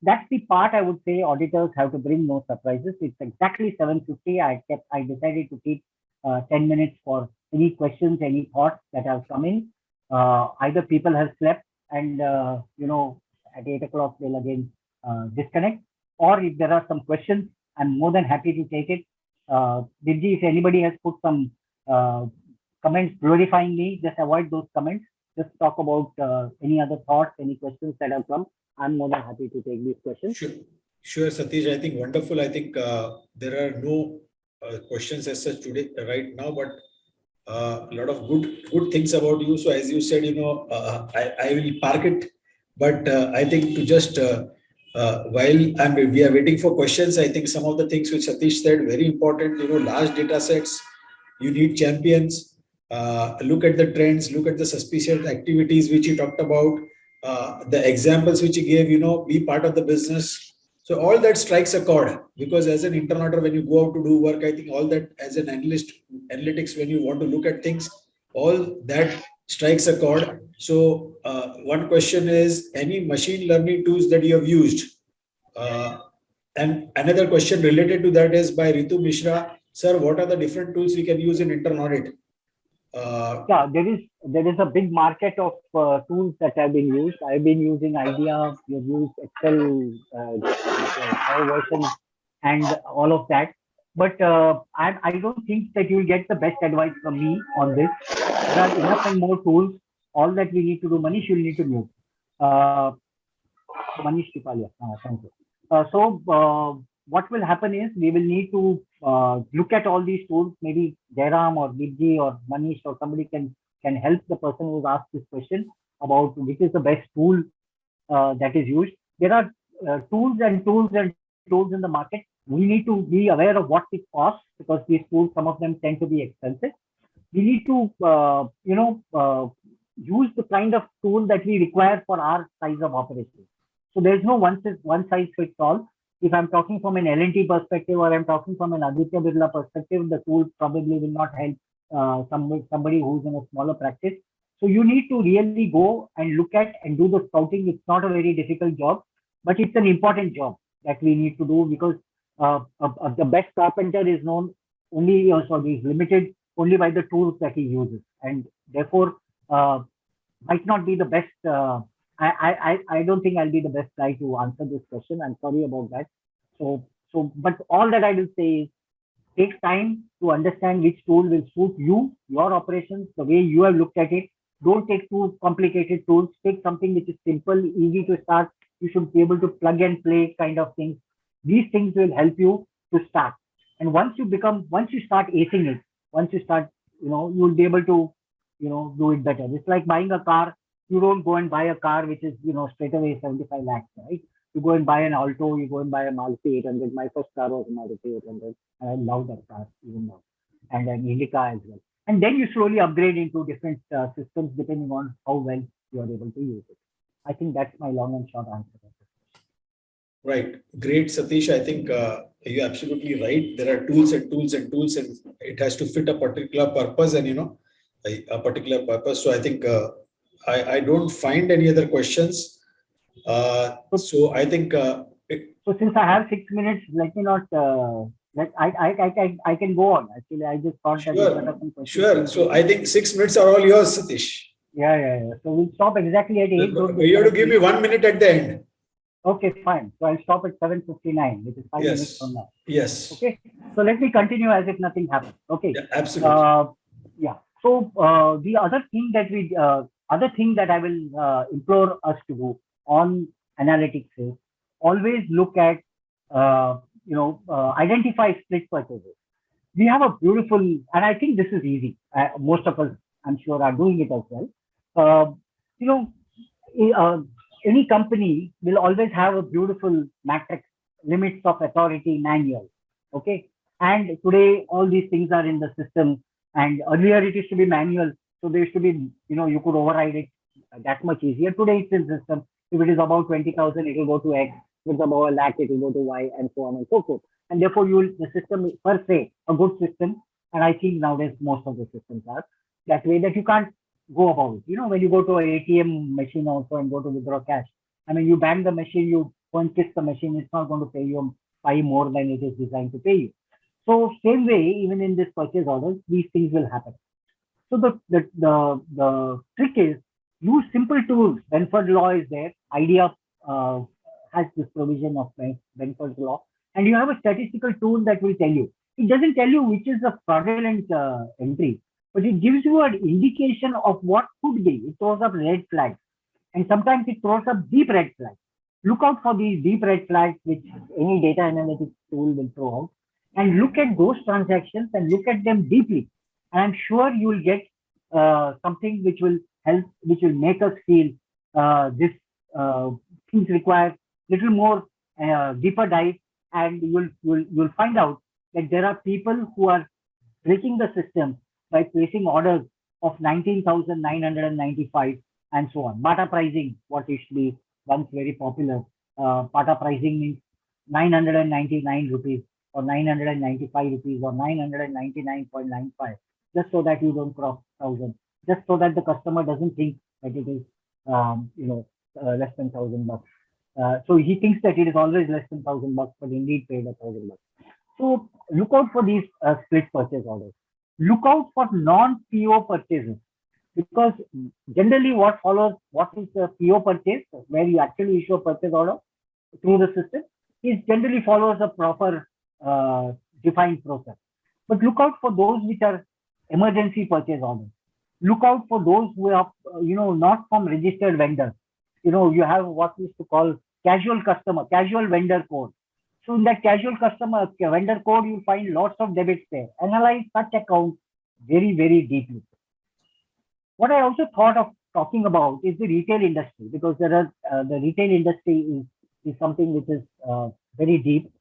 that's the part I would say auditors have to bring no surprises. It's exactly 7:50. I decided to keep 10 minutes for any questions, any thoughts that have come in. Either people have slept and, at 8 o'clock they'll again disconnect. Or if there are some questions, I'm more than happy to take it. Divji, if anybody has put some comments glorifying me, just avoid those comments. Just talk about any other thoughts, any questions that have come. I'm more than happy to take these questions. Sure, Satish. I think wonderful. I think there are no questions as such today right now, but a lot of good things about you. So as you said, I will park it, but I think to just while we are waiting for questions, I think some of the things which Satish said very important. Large data sets, you need champions. Look at the trends, look at the suspicious activities which you talked about, the examples which you gave. Be part of the business. So all that strikes a chord, because as an internal auditor, when you go out to do work, I think all that as an analytics, when you want to look at things, all that strikes a chord. So one question is, any machine learning tools that you have used? And another question related to that is by Ritu Mishra. Sir, what are the different tools we can use in internal audit? Yeah, there is a big market of tools that have been used. I've been using IDEA, we've used Excel, version, and all of that. But I don't think that you'll get the best advice from me on this. There are enough and more tools. All that we need to do, Manish, you'll need to mute. Manish Tipalia, thank you. So what will happen is we will need to look at all these tools. Maybe Jairam or Divji or Manish or somebody can help the person who's asked this question about which is the best tool that is used. There are tools in the market. We need to be aware of what it costs, because these tools, some of them tend to be expensive. We need to use the kind of tool that we require for our size of operation. So there's no one size fits all. If I'm talking from an L&T perspective, or I'm talking from an Aditya Birla perspective, the tool probably will not help somebody who's in a smaller practice. So you need to really go and look at and do the scouting. It's not a very difficult job, but it's an important job that we need to do, because the best carpenter is known only, is limited only by the tools that he uses, and therefore might not be the best. I don't think I'll be the best guy to answer this question. I'm sorry about that. But all that I will say is, take time to understand which tool will suit you, your operations, the way you have looked at it. Don't take too complicated tools. Take something which is simple, easy to start. You should be able to plug and play kind of things. These things will help you to start. And once you start acing it, you'll be able to, do it better. It's like buying a car. You don't go and buy a car which is, straight away 75 lakhs, right? You go and buy an Alto, you go and buy a Maruti 800. My first car was a Maruti 800, and I love that car even now, and an Indica as well. And then you slowly upgrade into different systems depending on how well you are able to use it. I think that's my long and short answer. Right. Great, Satish. I think you're absolutely right. There are tools and tools and tools, and it has to fit a particular purpose and, a particular purpose. So I think I don't find any other questions. So I think. So since I have 6 minutes, let me not. I can go on. Actually, I just thought that. Sure. So I think 6 minutes are all yours, Satish. Yeah. So we'll stop exactly at 8. You have to give me 1 minute at the end. Okay, fine. So I'll stop at 7:59, which is 5 minutes from now. Yes. Okay. So let me continue as if nothing happened. Okay. Yeah, absolutely. Yeah. So the other thing that I will implore us to do on analytics is always look at, identify split purchases. We have a beautiful, and I think this is easy. Most of us, I'm sure, are doing it as well. Any company will always have a beautiful matrix, limits of authority manual. Okay. And today, all these things are in the system. And earlier it used to be manual. So there used to be, you could override it that much easier. Today it's in system. If it is about 20,000, it will go to X. If it's about a lakh, it will go to Y, and so on and so forth. And therefore, the system is per se a good system. And I think nowadays most of the systems are that way, that you can't go about it. When you go to an ATM machine also and go to withdraw cash, I mean, you bang the machine, you go and kiss the machine, it's not going to pay you more than it is designed to pay you. So same way, even in this purchase orders, these things will happen. So the trick is use simple tools. Benford law is there. IDEA has this provision of Benford's law, and you have a statistical tool that will tell you. It doesn't tell you which is a fraudulent entry, but it gives you an indication of what could be. It throws up red flags, and sometimes it throws up deep red flags. Look out for these deep red flags, which any data analytics tool will throw out, and look at those transactions and look at them deeply. And I'm sure you will get something which will help, which will make us feel this things require little more deeper dive, and you'll find out that there are people who are breaking the system by placing orders of 19,995 and so on. Bata pricing, what used to be once very popular. Bata pricing means 999 rupees or 995 rupees or 999.95, just so that you don't cross 1,000, just so that the customer doesn't think that it is less than 1,000 bucks. So he thinks that it is always less than 1,000 bucks, but indeed paid 1,000 bucks. So look out for these split purchase orders. Look out for non-PO purchases, because generally what is the PO purchase, where you actually issue a purchase order through the system, is generally follows a proper defined process. But look out for those which are emergency purchase orders. Look out for those who are, not from registered vendors. You have what we used to call casual vendor code. So in that casual vendor code, you find lots of debits there. Analyze such accounts very, very deeply. What I also thought of talking about is the retail industry, because the retail industry is something which is very deep,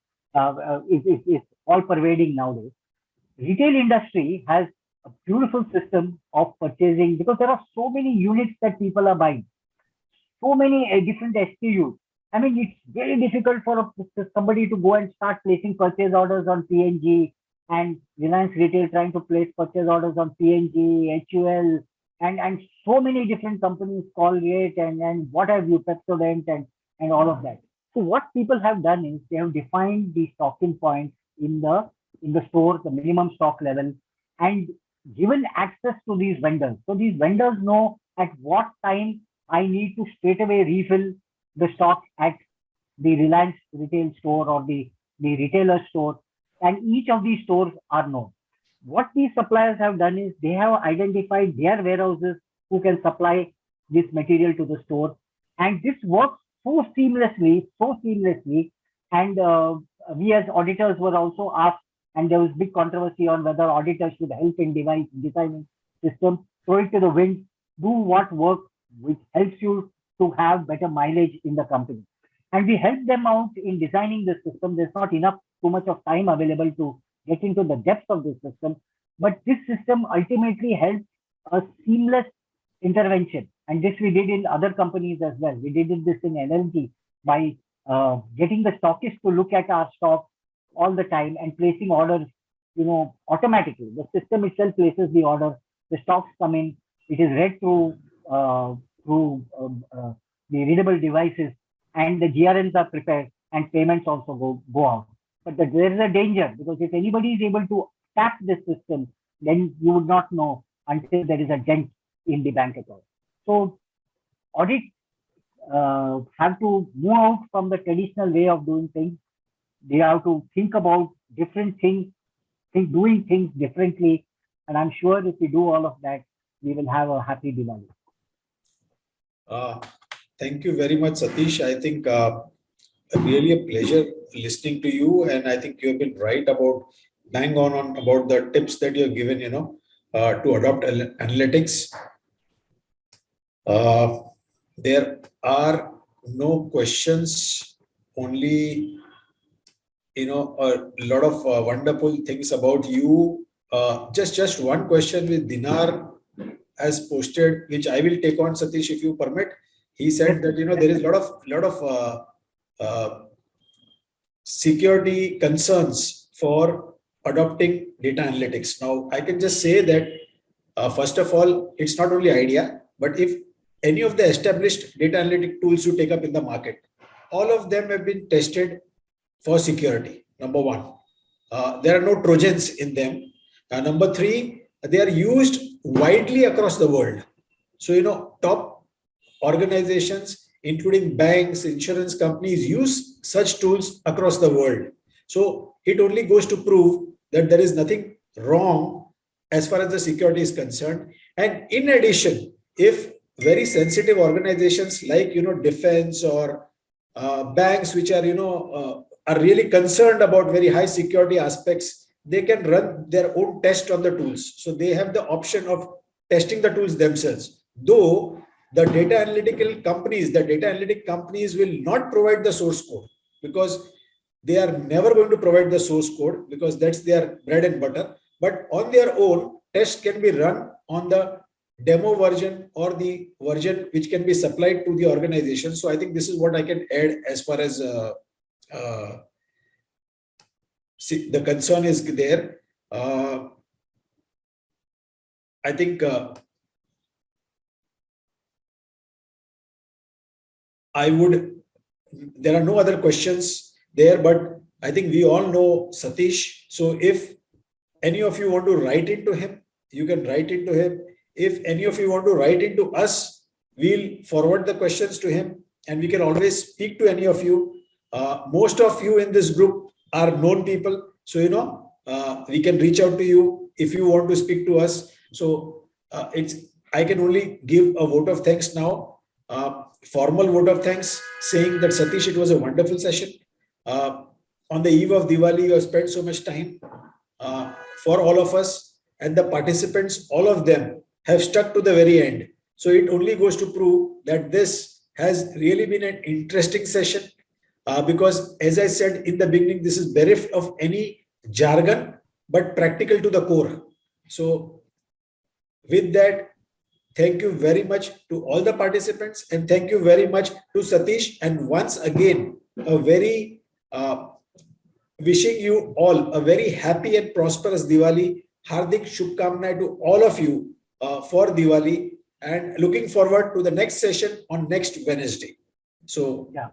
is all pervading nowadays. Retail industry has a beautiful system of purchasing, because there are so many units that people are buying, so many different SKUs. I mean, it's very difficult for somebody to go and start placing purchase orders on P&G, and Reliance Retail trying to place purchase orders on P&G, HUL, and so many different companies, Colgate and what have you, Pepsodent and all of that. So what people have done is they have defined the stocking points in the store, the minimum stock level, and given access to these vendors. So these vendors know at what time I need to straight away refill the stock at the Reliance Retail store or the retailer store, and each of these stores are known. What these suppliers have done is they have identified their warehouses who can supply this material to the store, and this works so seamlessly, and we as auditors were also asked, and there was big controversy on whether auditors should help in designing system, throw it to the wind, do what work which helps you to have better mileage in the company. And we help them out in designing the system. There's not too much of time available to get into the depth of this system, but this system ultimately helps a seamless intervention. And this we did in other companies as well. We did this in LLG by getting the stockist to look at our stock all the time and placing orders, automatically. The system itself places the order, the stocks come in, it is read through the readable devices, and the GRNs are prepared, and payments also go out. But there is a danger, because if anybody is able to tap this system, then you would not know until there is a dent in the bank account. So audit have to move out from the traditional way of doing things. They have to think about different things, doing things differently. And I'm sure if we do all of that, we will have a happy Diwali. Thank you very much, Satish. I think really a pleasure listening to you, and I think you have been right bang on about the tips that you have given, to adopt analytics. There are no questions, only a lot of wonderful things about you. Just one question with Dinar has posted, which I will take on, Satish, if you permit. He said that there is a lot of security concerns for adopting data analytics. Now, I can just say that first of all, it's not only idea, but if any of the established data analytic tools you take up in the market, all of them have been tested for security. Number one, there are no Trojans in them. Number three, they are used widely across the world. So, top organizations including banks, insurance companies, use such tools across the world. So it only goes to prove that there is nothing wrong as far as the security is concerned. And in addition, if very sensitive organizations like defense or banks, which are are really concerned about very high security aspects, they can run their own test on the tools. So they have the option of testing the tools themselves. Though the data analytic companies will not provide the source code, because they are never going to provide the source code, because that's their bread and butter. But on their own, tests can be run on the demo version or the version which can be supplied to the organization. So I think this is what I can add as far as the concern is there. I think there are no other questions there, but I think we all know Satish. So if any of you want to write into him, you can write into him. If any of you want to write into us, we'll forward the questions to him, and we can always speak to any of you. Most of you in this group are known people. So, we can reach out to you if you want to speak to us. So I can only give a vote of thanks now, formal vote of thanks, saying that Satish, it was a wonderful session. On the eve of Diwali, you have spent so much time for all of us, and the participants, all of them have stuck to the very end. So it only goes to prove that this has really been an interesting session, because as I said in the beginning, this is bereft of any jargon, but practical to the core. So with that, thank you very much to all the participants, and thank you very much to Satish. And once again, a very wishing you all a very happy and prosperous Diwali. Hardik Shubhkamnaएं to all of you for Diwali, and looking forward to the next session on next Wednesday. So yeah.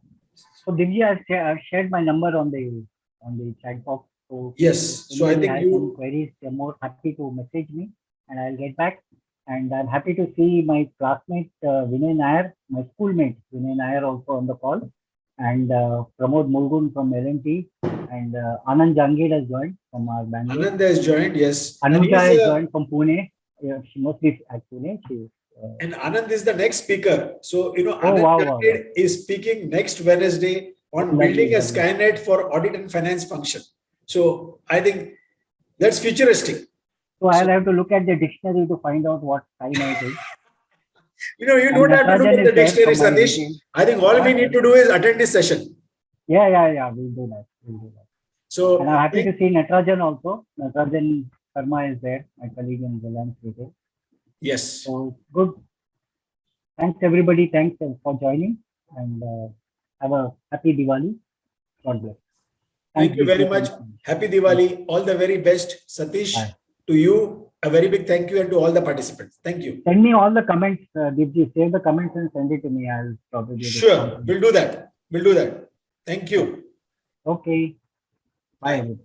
So Divji, I've shared my number on the chat box. So yes. So I think some queries, they're more happy to message me, and I'll get back. And I'm happy to see my classmate Vinay Nair, my schoolmate Vinay Nair, also on the call, and Pramod Mulgun from L&T, and Anand Jangir has joined from our Bangalore. Anand has joined, yes. Anuja has joined from Pune. Yeah, she must be at Pune. And Anand is the next speaker. So, Anand Jangir is speaking next Wednesday on building a Skynet for audit and finance function. So I think that's futuristic. So I'll have to look at the dictionary to find out what Skynet is. You don't have to look at the dictionary, Satish. I think all we need to do is attend this session. Yeah. We'll do that. So, and I'm happy to see Natrajan also. Natrajan Sharma is there, my colleague in Reliance Retail. Yes. So good. Thanks everybody. Thanks for joining, and have a happy Diwali. God bless. Thank you very much. Happy Diwali. All the very best, Satish. Bye. To you, a very big thank you, and to all the participants. Thank you. Send me all the comments, Divji. Save the comments and send it to me. I'll probably sure. We'll do that. Thank you. Okay. Bye.